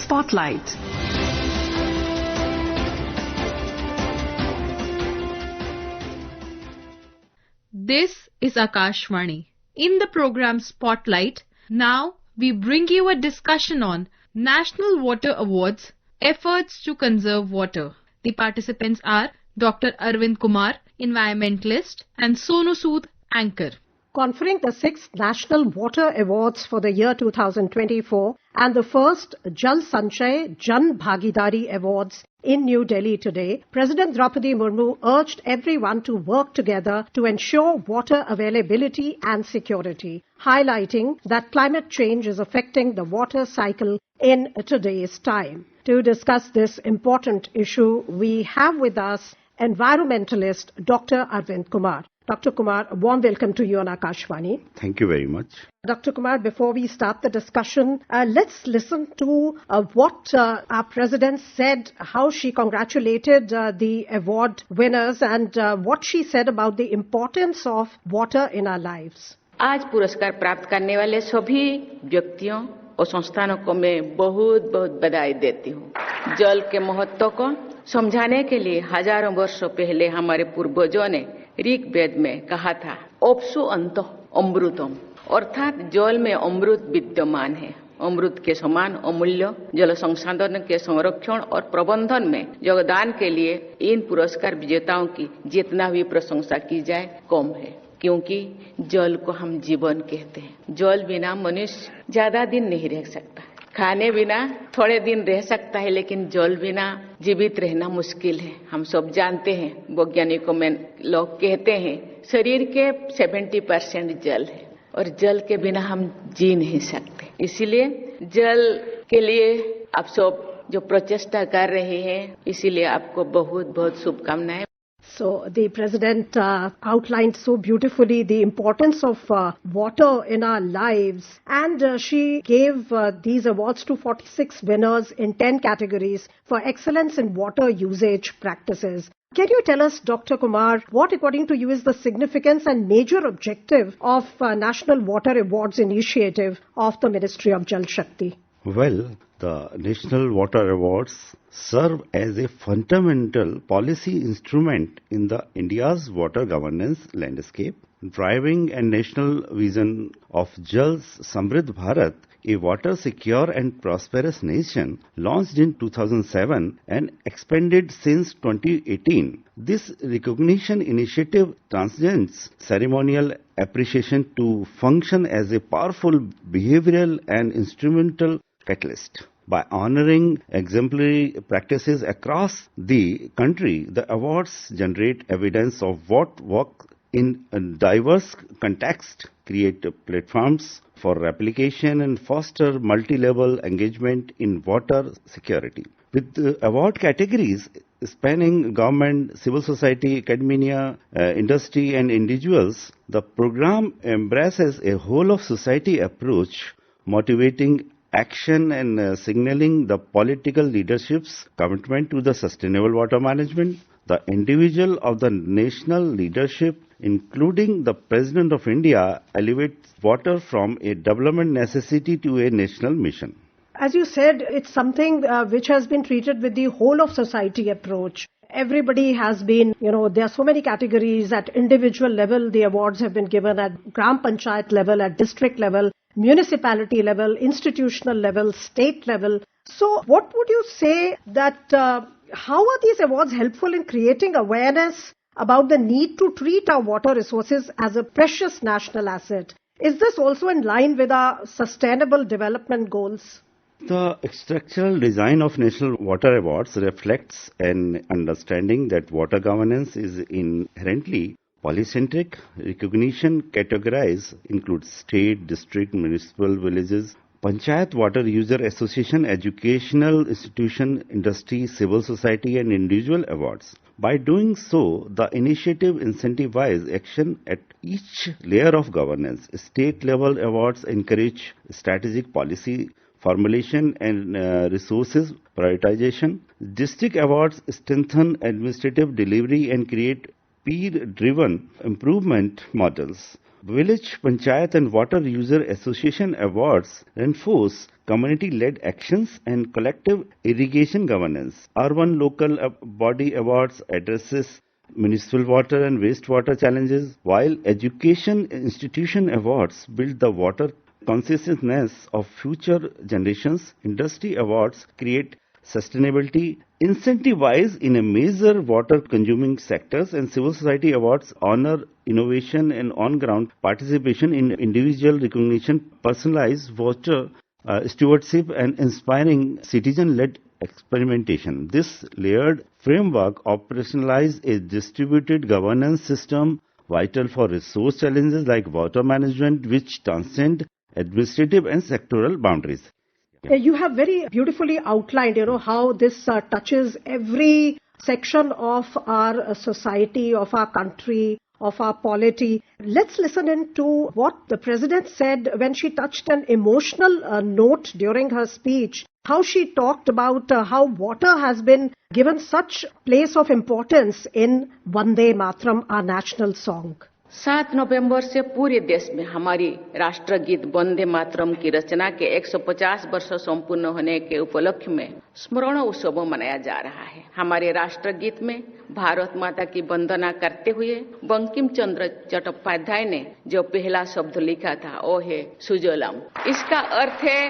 Spotlight. This is Akashvani. In the program Spotlight, now we bring you a discussion on National Water Awards, Efforts to Conserve Water. The participants are Dr. Arvind Kumar, environmentalist, and Sonu Sood, anchor. Conferring the 6th National Water Awards for the year 2024 and the first Jal Sanchay Jan Bhagidari Awards in New Delhi today, President Draupadi Murmu urged everyone to work together to ensure water availability and security, highlighting that climate change is affecting the water cycle in today's time. To discuss this important issue, we have with us environmentalist Dr. Arvind Kumar. Dr. Kumar, a warm welcome to you on Akashvani. Thank you very much. Dr. Kumar, before we start the discussion, let's listen to what our President said, how she congratulated the award winners and what she said about the importance of water in our lives. आज पुरस्कार प्राप्त करने वाले सभी व्यक्तियों और संस्थानों को मैं बहुत बहुत बधाई देती हूँ। जल के महत्व को समझाने के लिए हजारों वर्षों पहले हमारे पूर्वजों ने ऋग्वेद में कहा था, ओप्सु अंतो अमृतम, अर्थात जल में अमृत विद्यमान है। अमृत के समान अमूल्य जल संसाधन के संरक्षण और प्रबंधन में योगदान के लिए इन पुरस्कार विजेताओं की जितना भी प्रशंसा की जाए कम है, क्योंकि जल को हम जीवन कहते हैं। जल बिना मनुष्य ज्यादा दिन नहीं रह सकता, खाने बिना थोड़े दिन रह सकता है, लेकिन जल बिना जीवित रहना मुश्किल है। हम सब जानते हैं, वैज्ञानिकों में लोग कहते हैं शरीर के 70% जल है और जल के बिना हम जी नहीं सकते। इसीलिए जल के लिए आप सब जो प्रचेष्टा कर रहे हैं, इसीलिए आपको बहुत बहुत शुभकामनाएं। So the President outlined so beautifully the importance of water in our lives, and she gave these awards to 46 winners in 10 categories for excellence in water usage practices. Can you tell us, Dr. Kumar, what according to you is the significance and major objective of National Water Awards initiative of the Ministry of Jal Shakti? Well, the National Water Awards serve as a fundamental policy instrument in the India's water governance landscape, driving a national vision of Jal's Samriddh Bharat, a water secure and prosperous nation, launched in 2007 and expanded since 2018. This recognition initiative transcends ceremonial appreciation to function as a powerful behavioral and instrumental catalyst. By honoring exemplary practices across the country, the awards generate evidence of what work in a diverse context, create platforms for replication and foster multi-level engagement in water security. With the award categories spanning government, civil society, academia, industry and individuals, the program embraces a whole-of-society approach, motivating action and signaling the political leadership's commitment to the sustainable water management. The individual of the national leadership, including the President of India, elevates water from a development necessity to a national mission. As you said, it's something which has been treated with the whole of society approach. Everybody has been, there are so many categories at individual level. The awards have been given at Gram Panchayat level, at district level, municipality level, institutional level, state level. So what would you say that how are these awards helpful in creating awareness about the need to treat our water resources as a precious national asset? Is this also in line with our sustainable development goals? The structural design of National Water Awards reflects an understanding that water governance is inherently polycentric. Recognition categories include state, district, municipal, villages, Panchayat Water User Association, educational institution, industry, civil society and individual awards. By doing so, the initiative incentivizes action at each layer of governance. State-level awards encourage strategic policy formulation and resources prioritization. District awards strengthen administrative delivery and create peer-driven improvement models. Village Panchayat and Water User Association Awards reinforce community-led actions and collective irrigation governance. Urban Local Body Awards addresses municipal water and wastewater challenges, while Education Institution Awards build the water consciousness of future generations. Industry awards create sustainability, incentivize in a major water consuming sectors, and civil society awards honor innovation and on-ground participation in individual recognition, personalized water stewardship and inspiring citizen-led experimentation. This layered framework operationalizes a distributed governance system vital for resource challenges like water management, which transcend administrative and sectoral boundaries. You have very beautifully outlined, how this touches every section of our society, of our country, of our polity. Let's listen in to what the President said when she touched an emotional note during her speech. How she talked about how water has been given such place of importance in Vande Mataram, our national song. 7 नवंबर से पूरे देश में हमारी राष्ट्रगीत वंदे मातरम की रचना के 150 वर्ष संपूर्ण होने के उपलक्ष्य में स्मरण उत्सव मनाया जा रहा है। हमारे राष्ट्रगीत में भारत माता की वंदना करते हुए बंकिम चंद्र चट्टोपाध्याय ने जो पहला शब्द लिखा था वो है सुजलम। इसका अर्थ है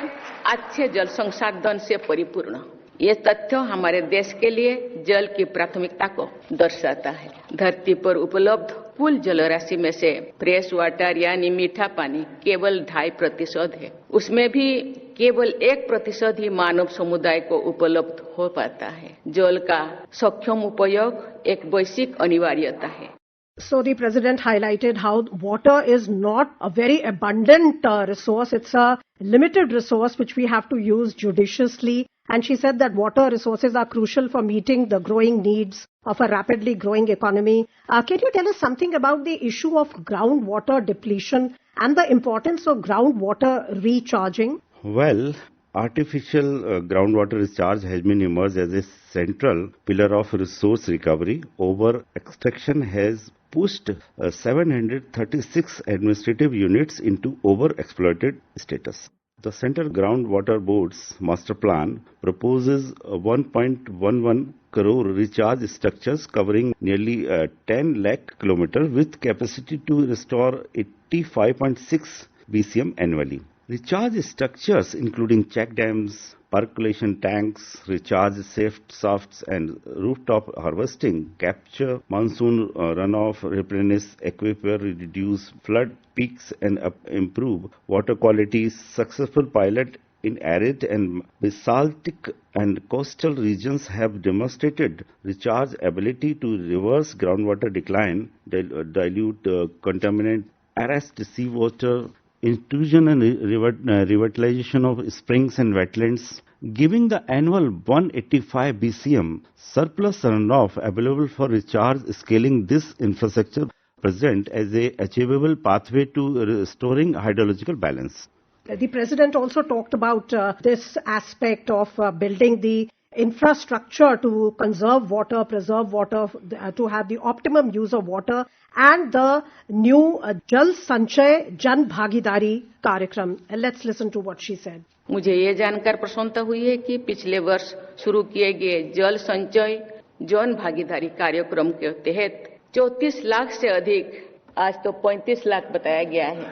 अच्छे जल संसाधन से परिपूर्ण। ये तथ्य हमारे देश के लिए जल की प्राथमिकता को दर्शाता है। धरती पर उपलब्ध कुल जलराशि में से फ्रेश वाटर यानी मीठा पानी केवल 2.5% है। उसमें भी केवल 1% ही मानव समुदाय को उपलब्ध हो पाता है। जल का सक्षम उपयोग एक वैश्विक अनिवार्यता है। So the President highlighted how water is not a very abundant resource. It's a limited resource which we have to use judiciously. And she said that water resources are crucial for meeting the growing needs of a rapidly growing economy. Can you tell us something about the issue of groundwater depletion and the importance of groundwater recharging? Well, artificial groundwater recharge has been emerged as a central pillar of resource recovery. Over extraction has pushed 736 administrative units into over-exploited status. The Central Groundwater Board's master plan proposes 1.11 crore recharge structures covering nearly 10 lakh kilometers with capacity to restore 85.6 BCM annually. Recharge structures including check dams, percolation tanks, recharge shafts and rooftop harvesting capture monsoon runoff, replenish aquifer, reduce flood peaks and improve water quality. Successful pilot in arid and basaltic and coastal regions have demonstrated recharge ability to reverse groundwater decline, dilute contaminant, arrest seawater intrusion and revitalization of springs and wetlands, giving the annual 185 BCM surplus runoff available for recharge. Scaling this infrastructure present as a achievable pathway to restoring hydrological balance. The President also talked about this aspect of building the infrastructure to conserve water, preserve water, to have the optimum use of water, and the new Jal Sanchay Jan Bhagidari कार्यक्रम. Let's listen to what she said. मुझे ये जानकर प्रसन्नता हुई है कि पिछले वर्ष शुरू किए गए जल संचय जन भागीदारी कार्यक्रम के तहत 34 लाख से अधिक, आज तो 35 लाख बताया गया है,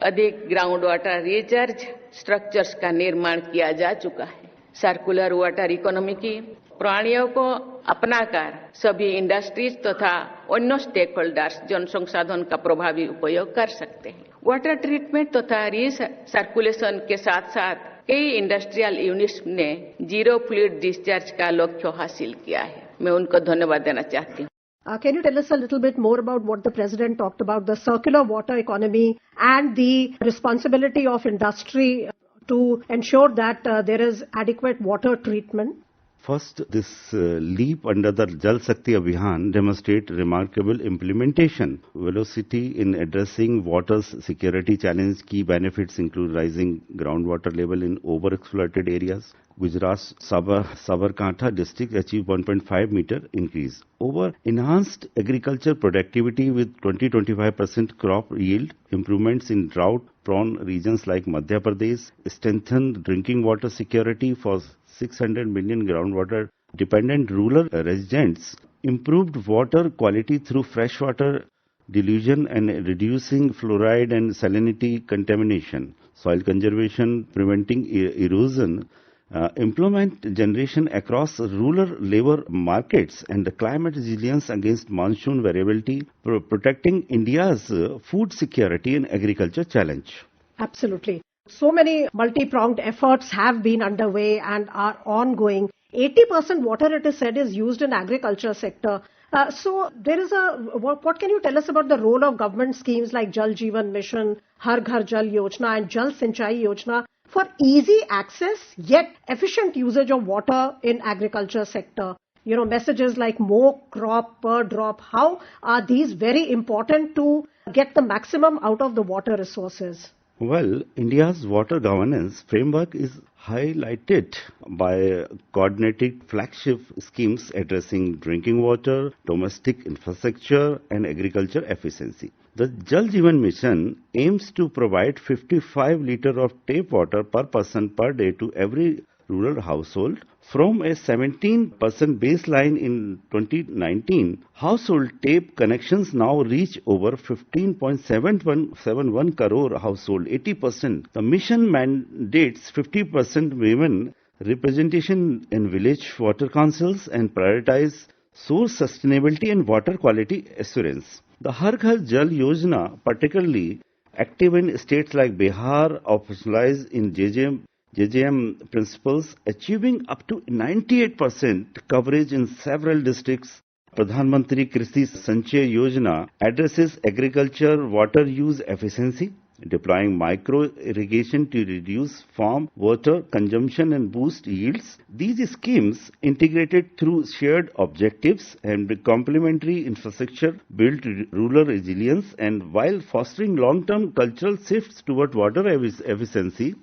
अधिक ग्राउंड वाटर रिचार्ज स्ट्रक्चर्स का निर्माण किया जा चुका है। सर्कुलर वाटर इकोनॉमी की प्रणालियों को अपनाकर सभी इंडस्ट्रीज तथा अन्य स्टेक होल्डर्स जन संसाधन का प्रभावी उपयोग कर सकते हैं। वाटर ट्रीटमेंट तथा सर्कुलेशन के साथ साथ कई इंडस्ट्रियल यूनिट्स ने जीरो फ्लूइड डिस्चार्ज का लक्ष्य हासिल किया है। मैं उनको धन्यवाद देना चाहती हूँ। Can you tell us a little bit more about what the President talked about, the circular water economy and the responsibility of industry to ensure that there is adequate water treatment? First, this leap under the Jal Shakti Abhiyan demonstrate remarkable implementation. Velocity in addressing water's security challenge. Key benefits include rising groundwater level in overexploited areas. Gujarat's Sabarkantha district achieved 1.5 meter increase. Over enhanced agriculture productivity with 20-25% crop yield. Improvements in drought-prone regions like Madhya Pradesh. Strengthened drinking water security for 600 million groundwater dependent rural residents, improved water quality through freshwater dilution and reducing fluoride and salinity contamination, soil conservation, preventing erosion, employment generation across rural labor markets, and the climate resilience against monsoon variability, protecting India's food security and agriculture challenge. Absolutely. So many multi-pronged efforts have been underway and are ongoing. 80% water, it is said, is used in agriculture sector. So there is what can you tell us about the role of government schemes like Jal Jeevan Mission, Har Ghar Jal Yojana and Jal Sinchai Yojana for easy access yet efficient usage of water in agriculture sector? You know, messages like more crop per drop, how are these very important to get the maximum out of the water resources? Well, India's water governance framework is highlighted by coordinated flagship schemes addressing drinking water, domestic infrastructure and agriculture efficiency. The Jal Jeevan Mission aims to provide 55 litres of tap water per person per day to every rural household. From a 17% baseline in 2019, household tap connections now reach over 15.71 crore household, 80%. The mission mandates 50% women representation in village water councils and prioritize source sustainability and water quality assurance. The Har Ghar Jal Yojana, particularly active in states like Bihar, operationalized in JJM principles, achieving up to 98% coverage in several districts. Pradhan Mantri Krishi Sanchay Yojana addresses agriculture water use efficiency, deploying micro irrigation to reduce farm water consumption and boost yields. These schemes, integrated through shared objectives and complementary infrastructure, build rural resilience and while fostering long-term cultural shifts toward water efficiency.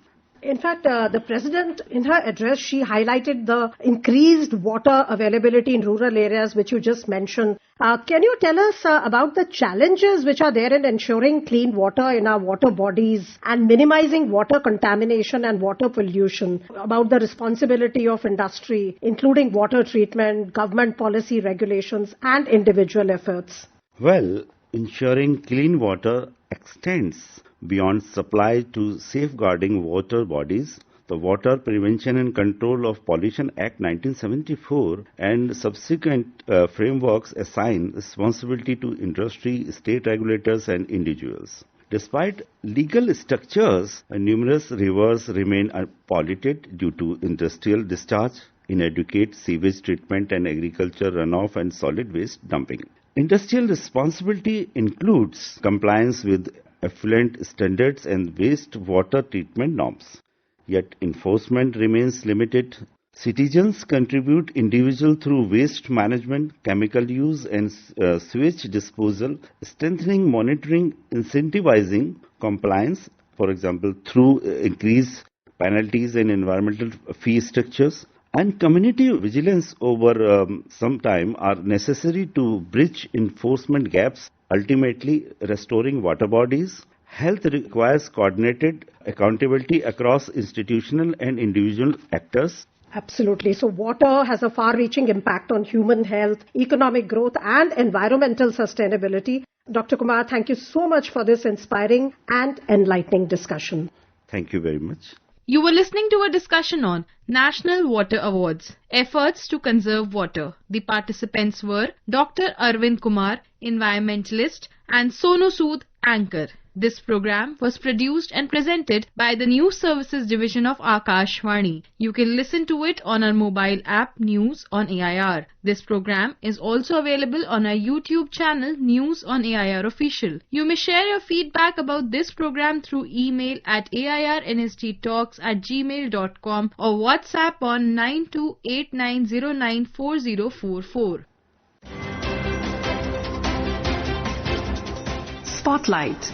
In fact, the President, in her address, she highlighted the increased water availability in rural areas, which you just mentioned. Can you tell us about the challenges which are there in ensuring clean water in our water bodies and minimizing water contamination and water pollution, about the responsibility of industry, including water treatment, government policy regulations and individual efforts? Well, ensuring clean water extends beyond supply to safeguarding water bodies. The Water Prevention and Control of Pollution Act 1974 and subsequent frameworks assign responsibility to industry, state regulators and individuals. Despite legal structures, numerous rivers remain polluted due to industrial discharge, inadequate sewage treatment and agriculture runoff and solid waste dumping. Industrial responsibility includes compliance with effluent standards and wastewater treatment norms. Yet enforcement remains limited. Citizens contribute individually through waste management, chemical use and sewage disposal, strengthening monitoring, incentivizing compliance, for example, through increased penalties and environmental fee structures. And community vigilance over some time are necessary to bridge enforcement gaps, ultimately restoring water bodies. Health requires coordinated accountability across institutional and individual actors. Absolutely. So water has a far-reaching impact on human health, economic growth and environmental sustainability. Dr. Kumar, thank you so much for this inspiring and enlightening discussion. Thank you very much. You were listening to a discussion on National Water Awards, Efforts to Conserve Water. The participants were Dr. Arvind Kumar, environmentalist and Sonu Sood, anchor. This program was produced and presented by the News Services Division of Akashvani. You can listen to it on our mobile app News on AIR. This program is also available on our YouTube channel News on AIR Official. You may share your feedback about this program through email at airnsttalks@gmail.com or WhatsApp on 9289094044. Spotlight.